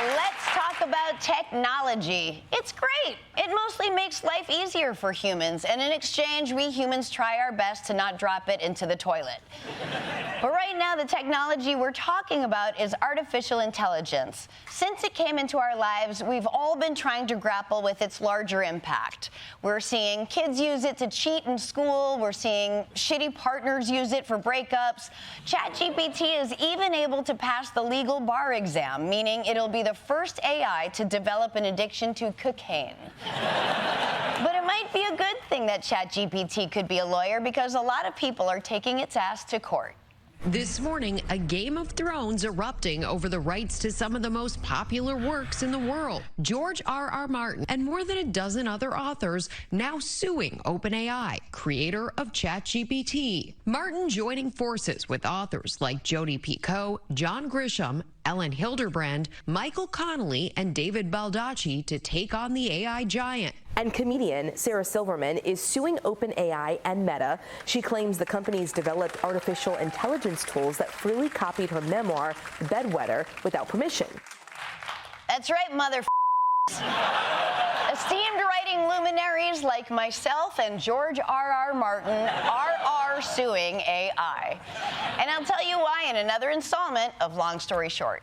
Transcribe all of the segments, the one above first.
Let's talk about technology. It's great. It mostly makes life easier for humans, and in exchange, we humans try our best to not drop it into the toilet. But right now, the technology we're talking about is artificial intelligence. Since it came into our lives, we've all been trying to grapple with its larger impact. We're seeing kids use it to cheat in school. We're seeing shitty partners use it for breakups. Chat-GPT is even able to pass the legal bar exam, meaning it'll be the first AI to develop an addiction to cocaine. But it might be a good thing that Chat-GPT could be a lawyer, because a lot of people are taking its ass to court. This morning, a Game of Thrones erupting over the rights to some of the most popular works in the world. George R.R. Martin and more than a dozen other authors now suing OpenAI, creator of Chat-GPT. Martin joining forces with authors like Jodi Picoult, John Grisham, Ellen Hilderbrand, Michael Connolly, and David Baldacci to take on the AI giant. And comedian Sarah Silverman is suing OpenAI and Meta. She claims the companies developed artificial intelligence tools that freely copied her memoir, The Bedwetter, without permission. That's right, mother. Esteemed writing luminaries like myself and George R.R. Martin are suing AI. And I'll tell you why in another installment of Long Story Short.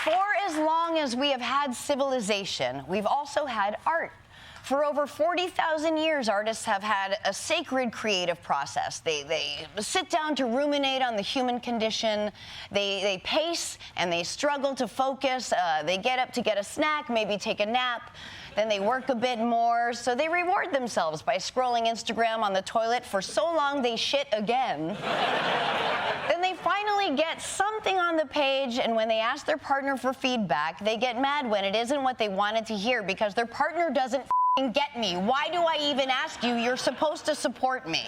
For as long as we have had civilization, we've also had art. For over 40,000 years, artists have had a sacred creative process. They sit down to ruminate on the human condition. They pace and they struggle to focus. They get up to get a snack, maybe take a nap. Then they work a bit more. So they reward themselves by scrolling Instagram on the toilet for so long they shit again. Then they finally get something on the page, and when they ask their partner for feedback, they get mad when it isn't what they wanted to hear because their partner doesn't get me. Why do I even ask you? You're supposed to support me.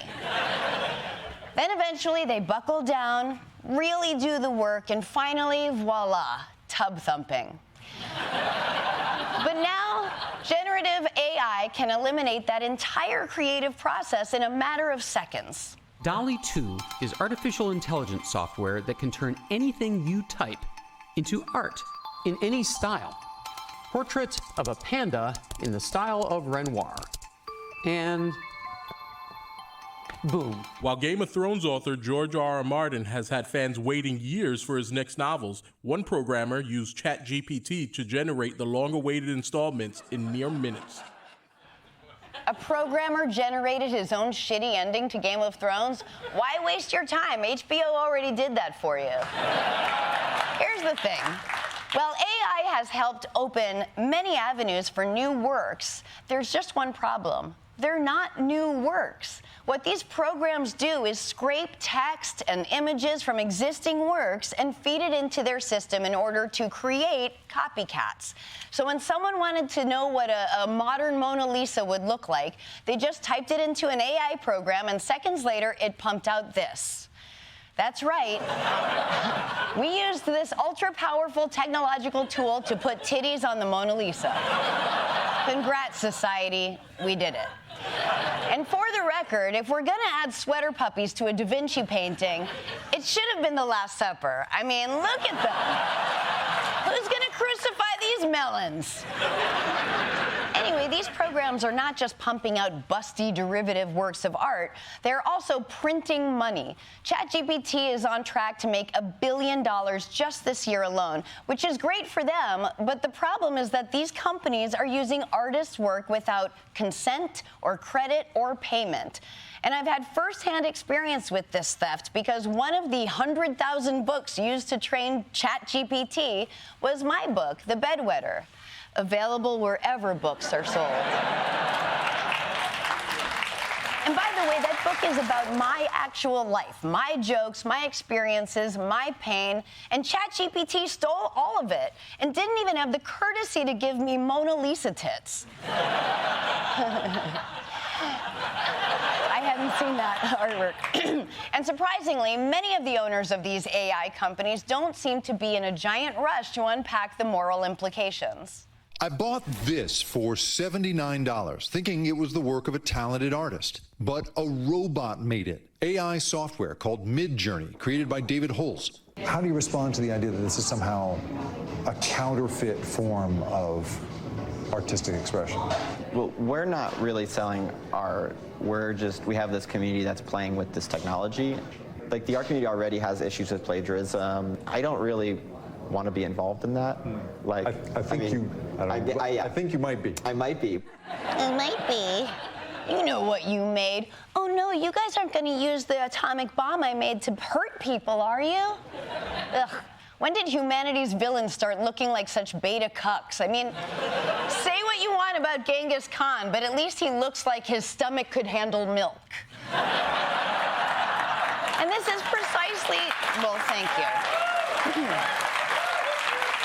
Then eventually they buckle down, really do the work, and finally, voila, tub thumping. But now, generative AI can eliminate that entire creative process in a matter of seconds. DALL-E 2 is artificial intelligence software that can turn anything you type into art in any style. Portrait of a panda in the style of Renoir. And boom. While Game of Thrones author George R.R. Martin has had fans waiting years for his next novels, one programmer used Chat-GPT to generate the long-awaited installments in mere minutes. A programmer generated his own shitty ending to Game of Thrones? Why waste your time? HBO already did that for you. Here's the thing. While AI has helped open many avenues for new works, there's just one problem. They're not new works. What these programs do is scrape text and images from existing works and feed it into their system in order to create copycats. So when someone wanted to know what a modern Mona Lisa would look like, they just typed it into an AI program, and seconds later, it pumped out this. That's right. We used this ultra-powerful technological tool to put titties on the Mona Lisa. Congrats, society. We did it. And for the record, if we're gonna add sweater puppies to a Da Vinci painting, it should have been the Last Supper. I mean, look at them. Who's gonna crucify these melons? Anyway, these programs are not just pumping out busty derivative works of art, they're also printing money. Chat-GPT is on track to make $1 billion just this year alone, which is great for them, but the problem is that these companies are using artists' work without consent or credit or payment. And I've had firsthand experience with this theft because one of the 100,000 books used to train Chat-GPT was my book, The Bedwetter. Available wherever books are sold. And by the way, that book is about my actual life, my jokes, my experiences, my pain, and Chat-GPT stole all of it and didn't even have the courtesy to give me Mona Lisa tits. I hadn't seen that artwork. And surprisingly, many of the owners of these AI companies don't seem to be in a giant rush to unpack the moral implications. I bought this for $79, thinking it was the work of a talented artist. But a robot made it. AI software called Midjourney, created by David Holz. How do you respond to the idea that this is somehow a counterfeit form of artistic expression? Well, we're not really selling art. We have this community that's playing with this technology. Like, the art community already has issues with plagiarism. I don't really want to be involved in that. Like, I think you might be. I might be. It might be. You know what you made. Oh no, you guys aren't going to use the atomic bomb I made to hurt people, are you? Ugh. When did humanity's villains start looking like such beta cucks? I mean, say what you want about Genghis Khan, but at least he looks like his stomach could handle milk. And this is precisely, well, thank you.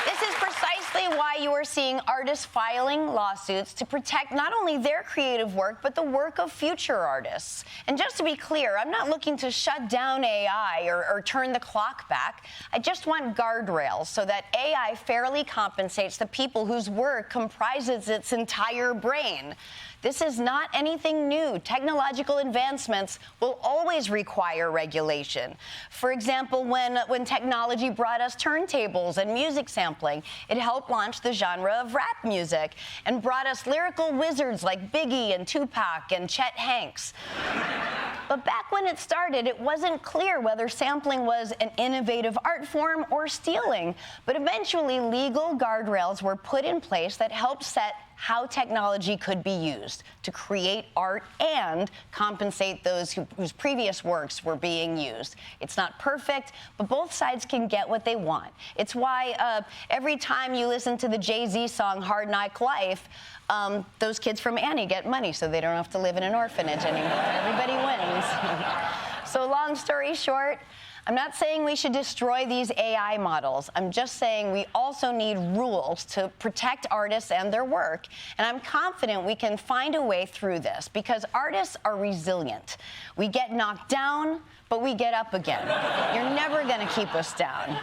This is precisely why you are seeing artists filing lawsuits to protect not only their creative work, but the work of future artists. And just to be clear, I'm not looking to shut down AI or turn the clock back. I just want guardrails so that AI fairly compensates the people whose work comprises its entire brain. This is not anything new. Technological advancements will always require regulation. For example, when technology brought us turntables and music sampling, it helped launch the genre of rap music and brought us lyrical wizards like Biggie and Tupac and Chet Hanks. But back when it started, it wasn't clear whether sampling was an innovative art form or stealing. But eventually, legal guardrails were put in place that helped set how technology could be used to create art and compensate those whose previous works were being used. It's not perfect, but both sides can get what they want. It's why every time you listen to the Jay-Z song Hard Knock Life, those kids from Annie get money so they don't have to live in an orphanage anymore. Everybody wins. So long story short, I'm not saying we should destroy these AI models. I'm just saying we also need rules to protect artists and their work. And I'm confident we can find a way through this because artists are resilient. We get knocked down, but we get up again. You're never going to keep us down.